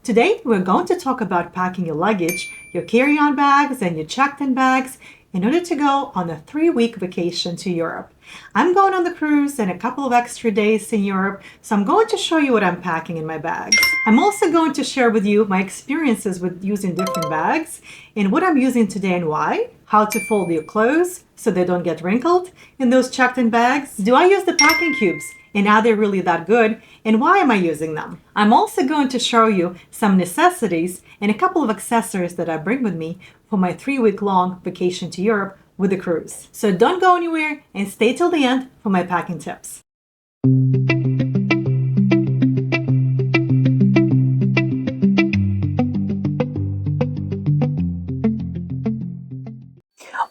Today, we're going to talk about packing your luggage, your carry-on bags, and your checked-in bags in order to go on a 3-week vacation to Europe. I'm going on the cruise and a couple of extra days in Europe, so I'm going to show you what I'm packing in my bags. I'm also going to share with you my experiences with using different bags and what I'm using today and why, how to fold your clothes so they don't get wrinkled in those checked-in bags. Do I use the packing cubes? And are they really that good? And why am I using them? I'm also going to show you some necessities and a couple of accessories that I bring with me for my 3-week-long vacation to Europe with the cruise. So don't go anywhere and stay till the end for my packing tips.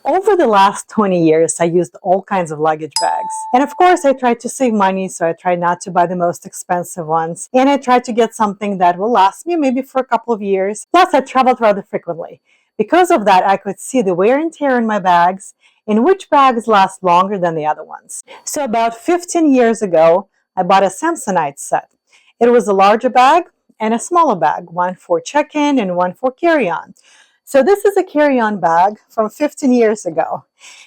Over the last 20 years, I used all kinds of luggage bags. And of course, I tried to save money, so I tried not to buy the most expensive ones. And I tried to get something that will last me maybe for a couple of years. Plus, I traveled rather frequently. Because of that, I could see the wear and tear in my bags and which bags last longer than the other ones. So about 15 years ago, I bought a Samsonite set. It was a larger bag and a smaller bag, one for check-in and one for carry-on. So this is a carry-on bag from 15 years ago.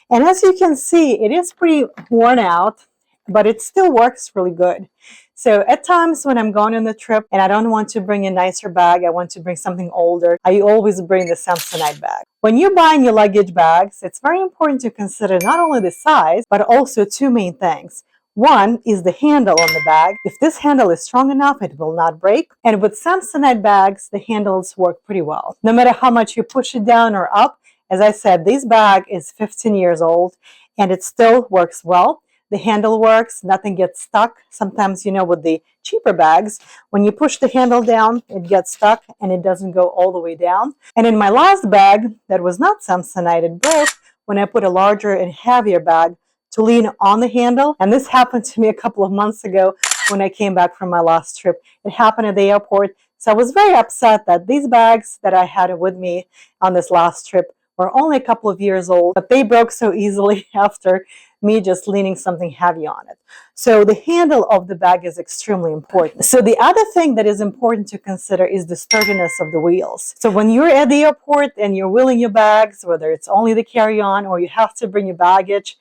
And as you can see, it is pretty worn out, but it still works really good. So at times when I'm going on the trip and I don't want to bring a nicer bag, I want to bring something older, I always bring the Samsonite bag. When you're buying your luggage bags, it's very important to consider not only the size, but also two main things. One is the handle on the bag. If this handle is strong enough, it will not break. And with Samsonite bags, the handles work pretty well. No matter how much you push it down or up, as I said, this bag is 15 years old and it still works well. The handle works, nothing gets stuck. Sometimes, with the cheaper bags, when you push the handle down, it gets stuck and it doesn't go all the way down. And in my last bag that was not Samsonite, it broke when I put a larger and heavier bag to lean on the handle. And this happened to me a couple of months ago when I came back from my last trip. It happened at the airport. So I was very upset that these bags that I had with me on this last trip were only a couple of years old, but they broke so easily after me just leaning something heavy on it. So the handle of the bag is extremely important. So the other thing that is important to consider is the sturdiness of the wheels. So when you're at the airport and you're wheeling your bags, whether it's only the carry-on or you have to bring your baggage,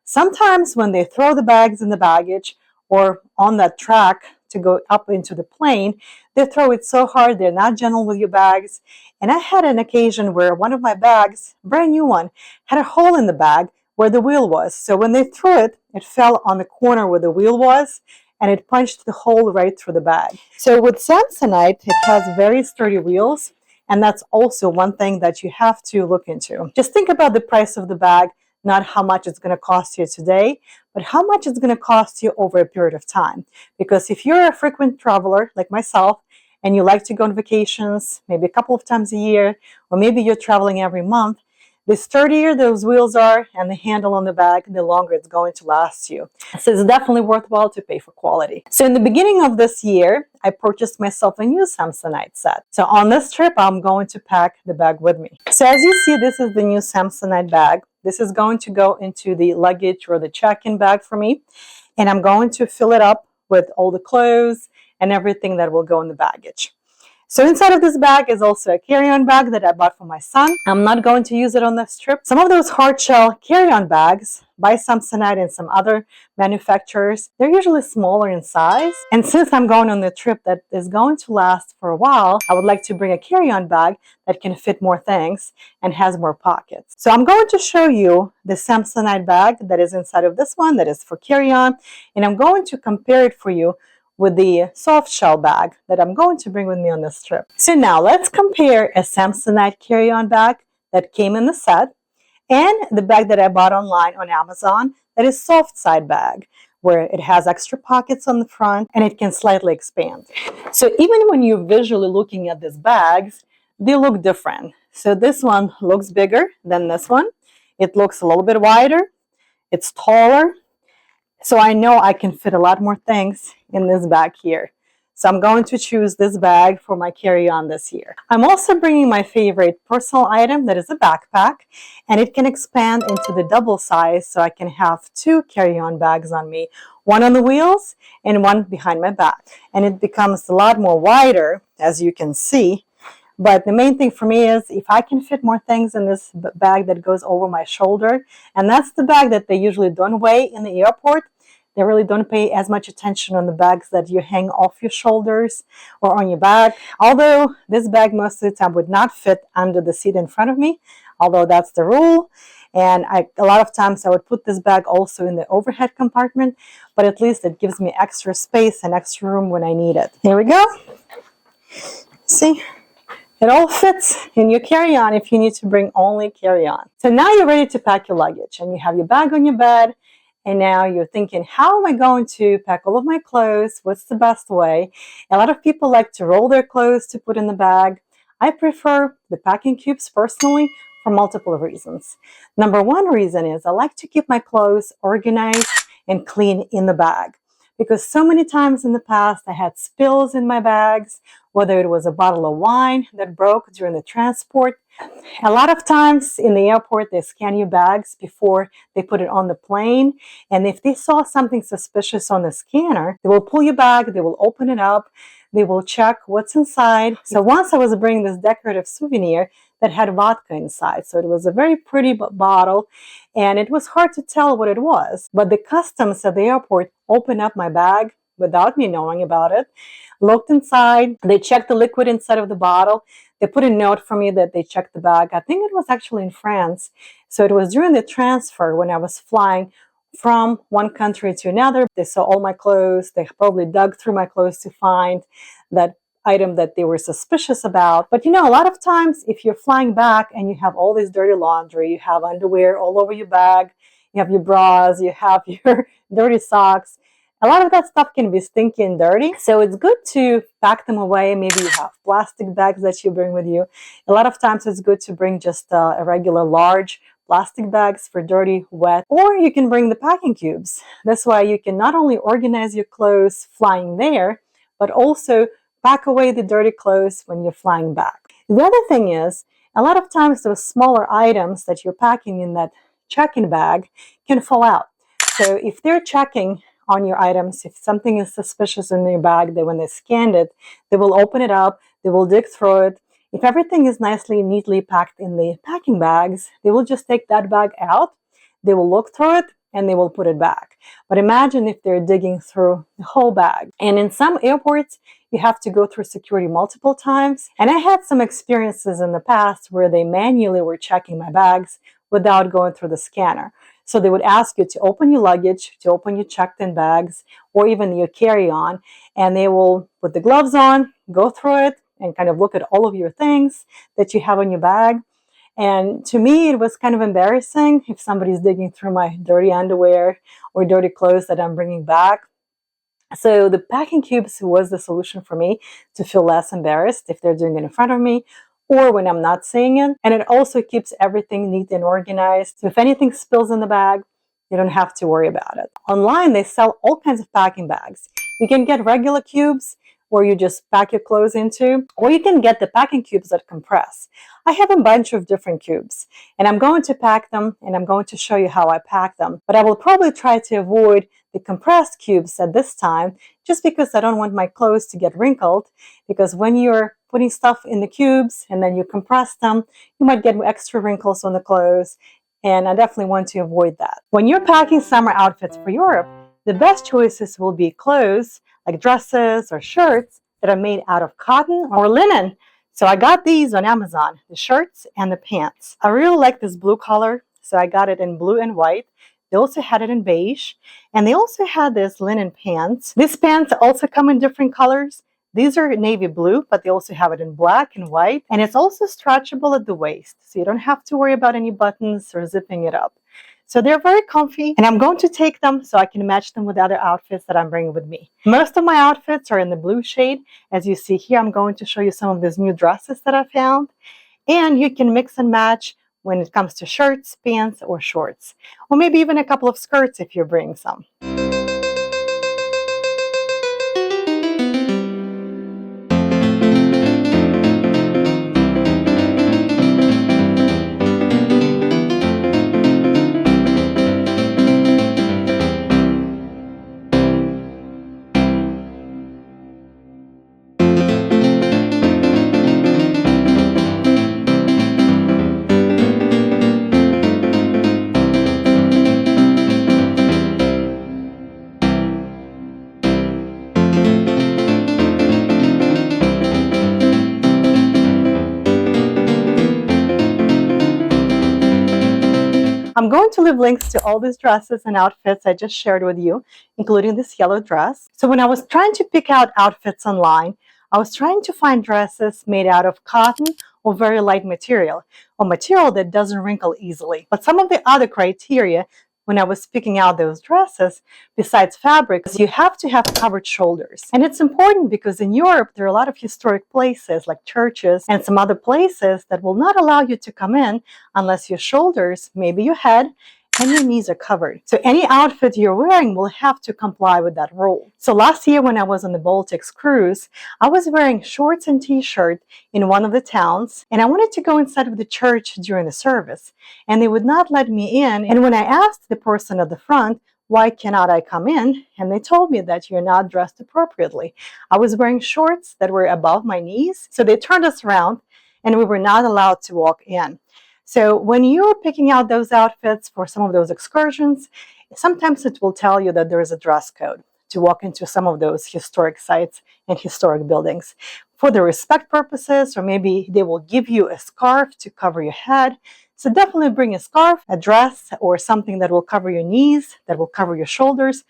sometimes when they throw the bags in the baggage or on that track to go up into the plane, they throw it so hard, they're not gentle with your bags. And I had an occasion where one of my bags, brand new one, had a hole in the bag where the wheel was. So when they threw it, it fell on the corner where the wheel was and it punched the hole right through the bag. So with Samsonite, it has very sturdy wheels. And that's also one thing that you have to look into. Just think about the price of the bag, not how much it's going to cost you today, but how much it's going to cost you over a period of time. Because if you're a frequent traveler like myself, and you like to go on vacations, maybe a couple of times a year, or maybe you're traveling every month, the sturdier those wheels are and the handle on the bag, the longer it's going to last you. So it's definitely worthwhile to pay for quality. So in the beginning of this year, I purchased myself a new Samsonite set. So on this trip, I'm going to pack the bag with me. So as you see, this is the new Samsonite bag. This is going to go into the luggage or the check-in bag for me. And I'm going to fill it up with all the clothes and everything that will go in the baggage. So inside of this bag is also a carry-on bag that I bought for my son. I'm not going to use it on this trip. Some of those hard shell carry-on bags by Samsonite and some other manufacturers, they're usually smaller in size. And since I'm going on the trip that is going to last for a while, I would like to bring a carry-on bag that can fit more things and has more pockets. So I'm going to show you the Samsonite bag that is inside of this one that is for carry-on, and I'm going to compare it for you with the soft shell bag that I'm going to bring with me on this trip. So now let's compare a Samsonite carry-on bag that came in the set and the bag that I bought online on Amazon that is Softside bag, where it has extra pockets on the front and it can slightly expand. So even when you're visually looking at these bags, they look different. So this one looks bigger than this one. It looks a little bit wider. It's taller. So I know I can fit a lot more things in this bag here. So I'm going to choose this bag for my carry-on this year. I'm also bringing my favorite personal item that is a backpack, and it can expand into the double size so I can have 2 carry-on bags on me, one on the wheels and one behind my back. And it becomes a lot more wider as you can see. But the main thing for me is if I can fit more things in this bag that goes over my shoulder, and that's the bag that they usually don't weigh in the airport. They really don't pay as much attention on the bags that you hang off your shoulders or on your back. Although this bag most of the time would not fit under the seat in front of me, although that's the rule. And a lot of times I would put this bag also in the overhead compartment, but at least it gives me extra space and extra room when I need it. Here we go. See? It all fits in your carry-on if you need to bring only carry-on. So now you're ready to pack your luggage and you have your bag on your bed, and now you're thinking, how am I going to pack all of my clothes? What's the best way? A lot of people like to roll their clothes to put in the bag. I prefer the packing cubes personally for multiple reasons. Number one reason is I like to keep my clothes organized and clean in the bag, because so many times in the past I had spills in my bags, whether it was a bottle of wine that broke during the transport. A lot of times in the airport, they scan your bags before they put it on the plane. And if they saw something suspicious on the scanner, they will pull your bag, they will open it up, they will check what's inside. So once I was bringing this decorative souvenir that had vodka inside. So it was a very pretty bottle, and it was hard to tell what it was. But the customs at the airport opened up my bag without me knowing about it, looked inside, they checked the liquid inside of the bottle. They put a note for me that they checked the bag. I think it was actually in France. So it was during the transfer when I was flying from one country to another. They saw all my clothes. They probably dug through my clothes to find that item that they were suspicious about. But you know, a lot of times if you're flying back and you have all this dirty laundry, you have underwear all over your bag, you have your bras, you have your dirty socks, a lot of that stuff can be stinky and dirty. So it's good to pack them away. Maybe you have plastic bags that you bring with you. A lot of times it's good to bring just a regular large plastic bags for dirty, wet, or you can bring the packing cubes. That's why you can not only organize your clothes flying there, but also pack away the dirty clothes when you're flying back. The other thing is, a lot of times those smaller items that you're packing in that check-in bag can fall out. So if they're checking on your items, if something is suspicious in your bag, when they scanned it, they will open it up, they will dig through it. If everything is nicely, neatly packed in the packing bags, they will just take that bag out, they will look through it, and they will put it back. But imagine if they're digging through the whole bag. And in some airports, you have to go through security multiple times. And I had some experiences in the past where they manually were checking my bags without going through the scanner. So they would ask you to open your luggage, to open your checked-in bags, or even your carry-on, and they will put the gloves on, go through it, and kind of look at all of your things that you have in your bag. And to me, it was kind of embarrassing if somebody's digging through my dirty underwear or dirty clothes that I'm bringing back. So the packing cubes was the solution for me to feel less embarrassed if they're doing it in front of me, or when I'm not seeing it. And it also keeps everything neat and organized. So if anything spills in the bag, you don't have to worry about it. Online, they sell all kinds of packing bags. You can get regular cubes where you just pack your clothes into, or you can get the packing cubes that compress. I have a bunch of different cubes, and I'm going to pack them, and I'm going to show you how I pack them. But I will probably try to avoid the compressed cubes at this time, just because I don't want my clothes to get wrinkled, because when you're putting stuff in the cubes and then you compress them, you might get extra wrinkles on the clothes, and I definitely want to avoid that. When you're packing summer outfits for Europe, the best choices will be clothes like dresses or shirts that are made out of cotton or linen. So I got these on Amazon, the shirts and the pants. I really like this blue color, so I got it in blue and white. They also had it in beige, and they also had this linen pants. These pants also come in different colors. These are navy blue, but they also have it in black and white, and it's also stretchable at the waist, so you don't have to worry about any buttons or zipping it up. So they're very comfy, and I'm going to take them so I can match them with other outfits that I'm bringing with me. Most of my outfits are in the blue shade. As you see here, I'm going to show you some of these new dresses that I found, and you can mix and match when it comes to shirts, pants, or shorts, or maybe even a couple of skirts if you're bringing some. I'm going to leave links to all these dresses and outfits I just shared with you, including this yellow dress. So when I was trying to pick out outfits online, I was trying to find dresses made out of cotton or very light material, or material that doesn't wrinkle easily. But some of the other criteria when I was picking out those dresses, besides fabrics, you have to have covered shoulders. And it's important because in Europe, there are a lot of historic places like churches and some other places that will not allow you to come in unless your shoulders, maybe your head, and your knees are covered. So any outfit you're wearing will have to comply with that rule. So last year when I was on the Baltics cruise, I was wearing shorts and t-shirt in one of the towns, and I wanted to go inside of the church during the service, and they would not let me in. And when I asked the person at the front, why cannot I come in? And they told me that you're not dressed appropriately. I was wearing shorts that were above my knees, so they turned us around and we were not allowed to walk in. So when you're picking out those outfits for some of those excursions, sometimes it will tell you that there is a dress code to walk into some of those historic sites and historic buildings. For the respect purposes, or maybe they will give you a scarf to cover your head. So definitely bring a scarf, a dress, or something that will cover your knees, that will cover your shoulders.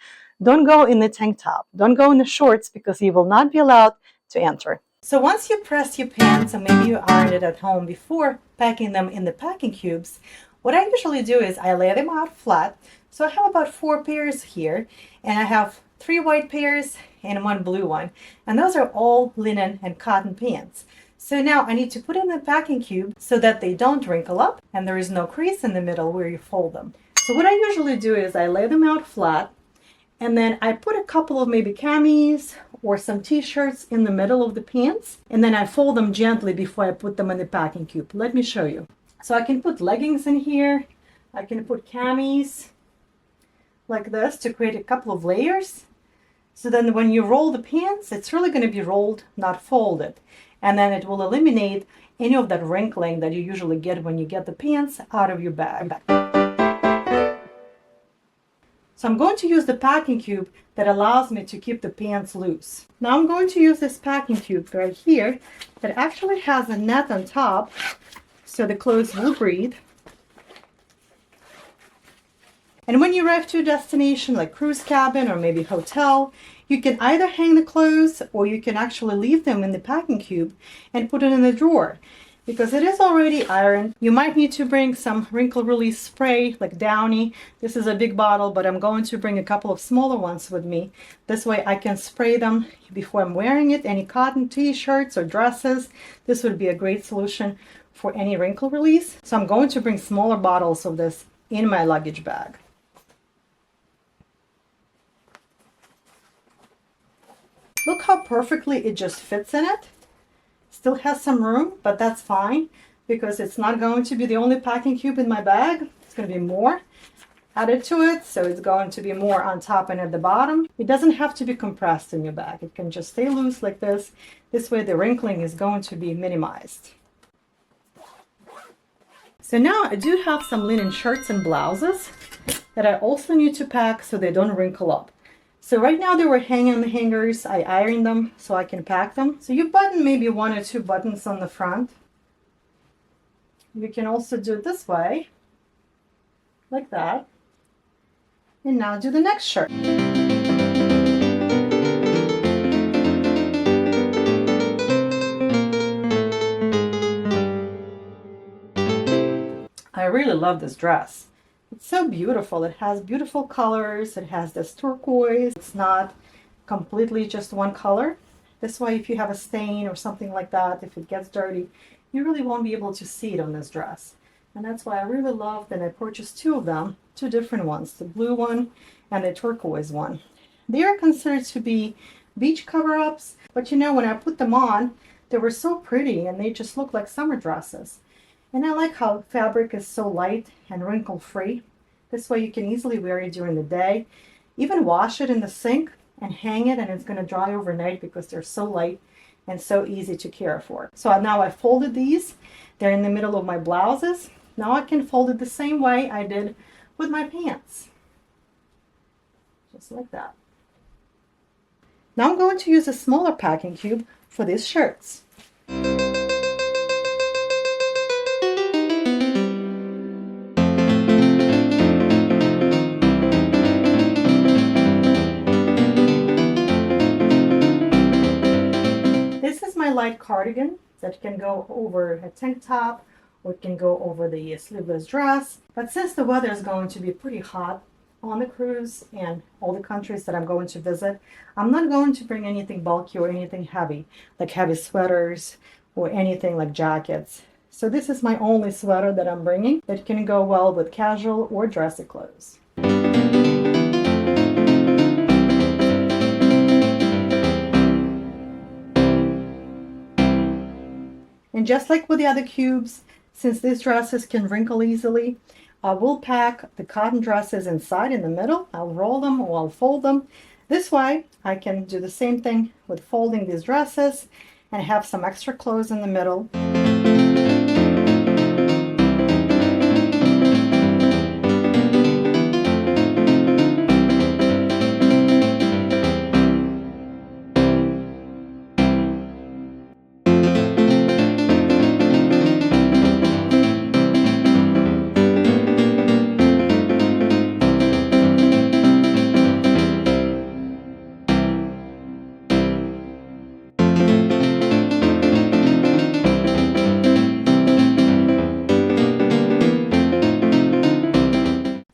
Don't go in the tank top. Don't go in the shorts because you will not be allowed to enter. So once you press your pants, and maybe you ironed it at home before packing them in the packing cubes, what I usually do is I lay them out flat. So I have about 4 pairs here, and I have 3 white pairs and 1 blue one. And those are all linen and cotton pants. So now I need to put them in the packing cube so that they don't wrinkle up and there is no crease in the middle where you fold them. So what I usually do is I lay them out flat, and then I put a couple of maybe camis or some t-shirts in the middle of the pants, and then I fold them gently before I put them in the packing cube. Let me show you. So I can put leggings in here. I can put camis like this to create a couple of layers. So then when you roll the pants, it's really going to be rolled, not folded. And then it will eliminate any of that wrinkling that you usually get when you get the pants out of your bag. So I'm going to use the packing cube that allows me to keep the pants loose. Now I'm going to use this packing cube right here that actually has a net on top so the clothes will breathe. And when you arrive to a destination like cruise cabin or maybe hotel, you can either hang the clothes or you can actually leave them in the packing cube and put it in the drawer. Because it is already ironed, you might need to bring some wrinkle release spray like Downy. This is a big bottle, but I'm going to bring a couple of smaller ones with me. This way I can spray them before I'm wearing it. Any cotton t-shirts or dresses, this would be a great solution for any wrinkle release. So I'm going to bring smaller bottles of this in my luggage bag. Look how perfectly it just fits in it. Still has some room, but that's fine because it's not going to be the only packing cube in my bag. It's going to be more added to it, so it's going to be more on top and at the bottom. It doesn't have to be compressed in your bag. It can just stay loose like this. This way the wrinkling is going to be minimized. So now I do have some linen shirts and blouses that I also need to pack so they don't wrinkle up. So right now they were hanging on the hangers. I ironed them so I can pack them. So you button maybe 1 or 2 buttons on the front. You can also do it this way, like that. And now do the next shirt. I really love this dress. It's so beautiful. It has beautiful colors. It has this turquoise. It's not completely just one color. This way, if you have a stain or something like that, if it gets dirty, you really won't be able to see it on this dress. And that's why I really loved, and I purchased 2 of them, 2 different ones, the blue one and the turquoise one. They are considered to be beach cover-ups, but you know, when I put them on, they were so pretty and they just look like summer dresses. And I like how fabric is so light and wrinkle free. This way you can easily wear it during the day. Even wash it in the sink and hang it, and it's going to dry overnight because they're so light and so easy to care for. So now I folded these. They're in the middle of my blouses. Now I can fold it the same way I did with my pants. Just like that. Now I'm going to use a smaller packing cube for these shirts. light cardigan that can go over a tank top or it can go over the sleeveless dress. But since the weather is going to be pretty hot on the cruise and all the countries that I'm going to visit, I'm not going to bring anything bulky or anything heavy, like heavy sweaters or anything like jackets. So this is my only sweater that I'm bringing that can go well with casual or dressy clothes. And just like with the other cubes, since these dresses can wrinkle easily, I will pack the cotton dresses inside in the middle. I'll roll them or I'll fold them. This way I can do the same thing with folding these dresses and have some extra clothes in the middle.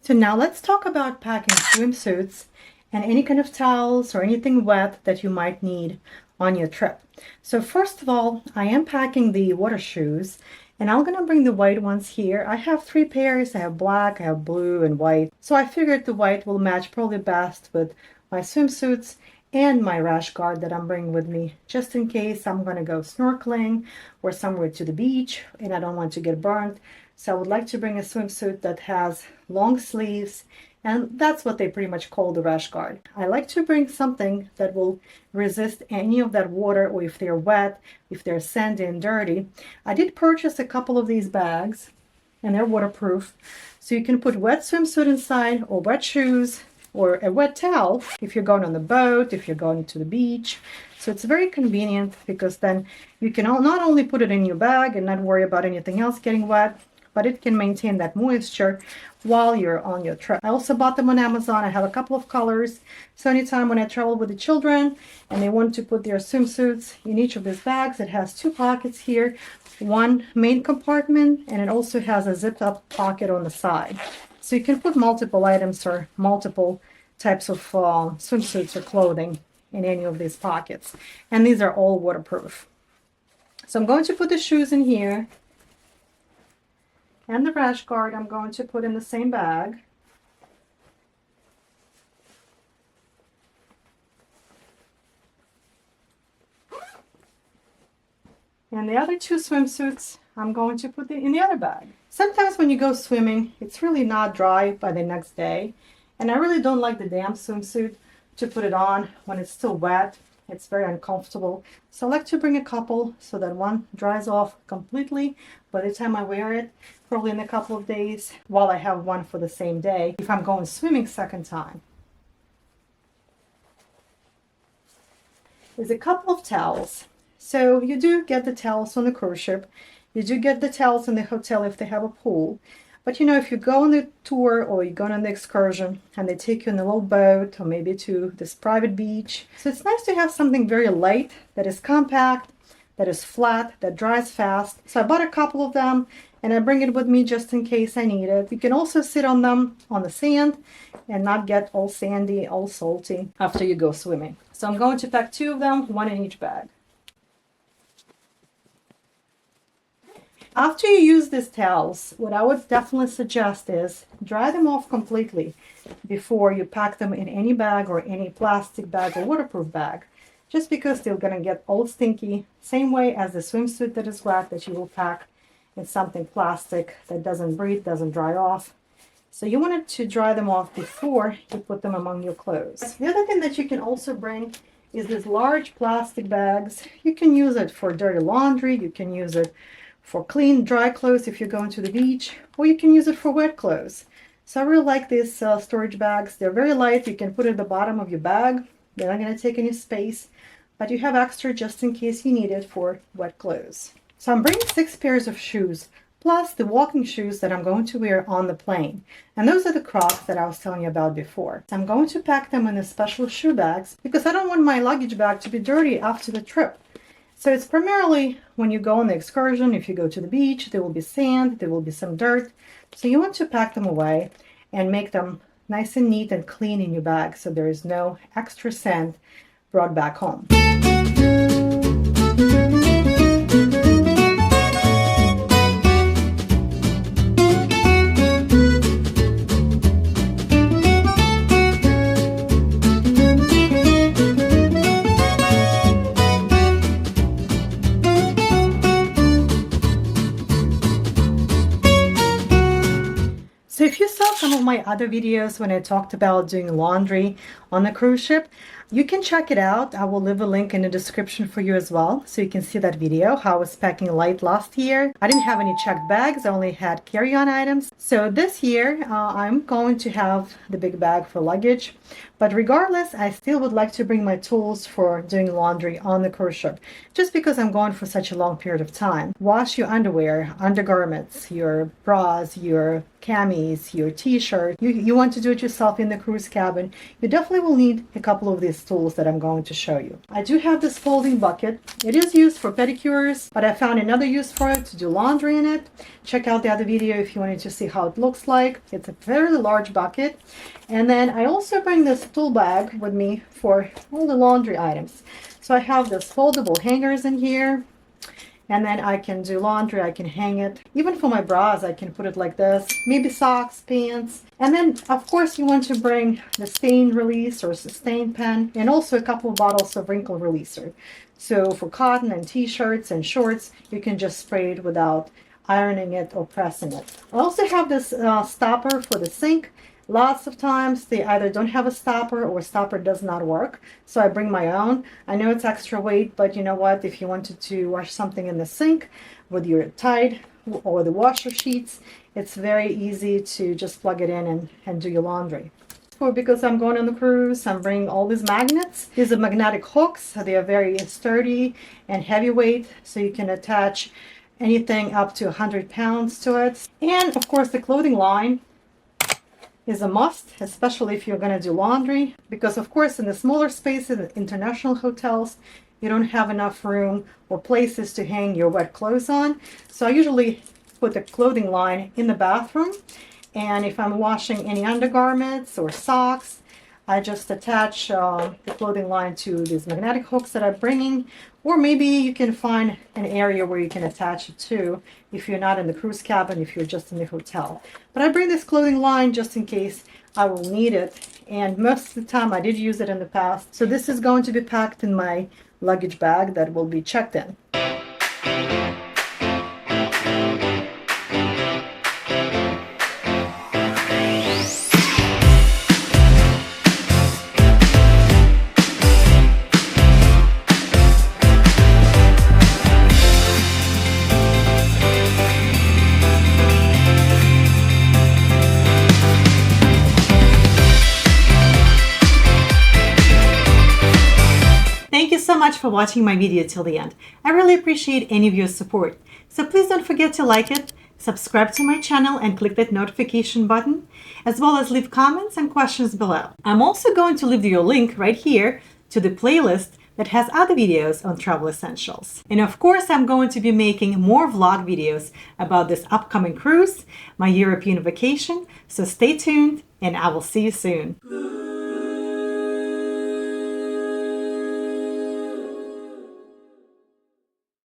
So now let's talk about packing swimsuits and any kind of towels or anything wet that you might need on your trip. So first of all, I am packing the water shoes, and I'm gonna bring the white ones here. I have 3 pairs. I have black, I have blue, and white. So I figured the white will match probably best with my swimsuits and my rash guard that I'm bringing with me, just in case I'm gonna go snorkeling or somewhere to the beach and I don't want to get burnt. So I would like to bring a swimsuit that has long sleeves, and that's what they pretty much call the rash guard. I like to bring something that will resist any of that water, or if they're wet, if they're sandy and dirty. I did purchase a couple of these bags, and they're waterproof. So you can put wet swimsuit inside, or wet shoes, or a wet towel if you're going on the boat, if you're going to the beach. So it's very convenient because then you can not only put it in your bag and not worry about anything else getting wet, but it can maintain that moisture while you're on your trip. I also bought them on Amazon. I have a couple of colors. So anytime when I travel with the children and they want to put their swimsuits in each of these bags, it has 2 pockets here, one main compartment, and it also has a zipped up pocket on the side. So you can put multiple items or multiple types of swimsuits or clothing in any of these pockets. And these are all waterproof. So I'm going to put the shoes in here. And the rash guard I'm going to put in the same bag. And the other 2 swimsuits I'm going to put in the other bag. Sometimes when you go swimming, it's really not dry by the next day. And I really don't like the damp swimsuit to put it on when it's still wet. It's very uncomfortable. So I like to bring a couple so that one dries off completely by the time I wear it, probably in a couple of days, while I have one for the same day if I'm going swimming second time. There's a couple of towels. So you do get the towels on the cruise ship. You do get the towels in the hotel if they have a pool. But you know, if you go on the tour or you go on the excursion and they take you on a little boat or maybe to this private beach, so it's nice to have something very light, that is compact, that is flat, that dries fast. So I bought a couple of them and I bring it with me just in case I need it. You can also sit on them on the sand and not get all sandy, all salty after you go swimming. So I'm going to pack 2 of them, 1 in each bag. After you use these towels, what I would definitely suggest is dry them off completely before you pack them in any bag or any plastic bag or waterproof bag, just because they're going to get all stinky, same way as the swimsuit that is wet that you will pack in something plastic that doesn't breathe, doesn't dry off. So you want to dry them off before you put them among your clothes. The other thing that you can also bring is these large plastic bags. You can use it for dirty laundry, you can use it for clean, dry clothes if you're going to the beach, or you can use it for wet clothes. So I really like these storage bags. They're very light. You can put it at the bottom of your bag. They're not going to take any space, but you have extra just in case you need it for wet clothes. So I'm bringing 6 pairs of shoes, plus the walking shoes that I'm going to wear on the plane. And those are the Crocs that I was telling you about before. I'm going to pack them in the special shoe bags because I don't want my luggage bag to be dirty after the trip. So it's primarily when you go on the excursion, if you go to the beach, there will be sand, there will be some dirt. So you want to pack them away and make them nice and neat and clean in your bag so there is no extra sand brought back home. So if you saw some of my other videos when I talked about doing laundry on the cruise ship, you can check it out. I will leave a link in the description for you as well, so you can see that video, how I was packing light last year. I didn't have any checked bags, I only had carry-on items. So this year, I'm going to have the big bag for luggage. But regardless, I still would like to bring my tools for doing laundry on the cruise ship, just because I'm going for such a long period of time. Wash your underwear, undergarments, your bras, your camis, your t-shirt. You want to do it yourself in the cruise cabin. You definitely will need a couple of these tools that I'm going to show you. I do have this folding bucket. It is used for pedicures, but I found another use for it, to do laundry in it. Check out the other video if you wanted to see how it looks like. It's a fairly large bucket. And then I also bring this tool bag with me for all the laundry items. So I have this foldable hangers in here. And then I can do laundry, I can hang it. Even for my bras, I can put it like this. Maybe socks, pants. And then, of course, you want to bring the stain release or stain pen, and also a couple of bottles of wrinkle releaser. So for cotton and t-shirts and shorts, you can just spray it without ironing it or pressing it. I also have this stopper for the sink. Lots of times they either don't have a stopper or stopper does not work. So I bring my own. I know it's extra weight, but you know what? If you wanted to wash something in the sink with your Tide or the washer sheets, it's very easy to just plug it in and do your laundry. Because I'm going on the cruise, I'm bringing all these magnets. These are magnetic hooks. They are very sturdy and heavyweight, so you can attach anything up to 100 pounds to it. And of course the clothing line is a must, especially if you're going to do laundry, because of course in the smaller spaces, in international hotels, you don't have enough room or places to hang your wet clothes on. So I usually put the clothing line in the bathroom, and if I'm washing any undergarments or socks, I just attach the clothing line to these magnetic hooks that I'm bringing, or maybe you can find an area where you can attach it to if you're not in the cruise cabin, if you're just in the hotel. But I bring this clothing line just in case I will need it, and most of the time I did use it in the past. So this is going to be packed in my luggage bag that will be checked in. Thank you so much for watching my video till the end. I really appreciate any of your support. So please don't forget to like it, subscribe to my channel and click that notification button, as well as leave comments and questions below. I'm also going to leave you a link right here to the playlist that has other videos on travel essentials. And of course, I'm going to be making more vlog videos about this upcoming cruise, my European vacation. So stay tuned and I will see you soon.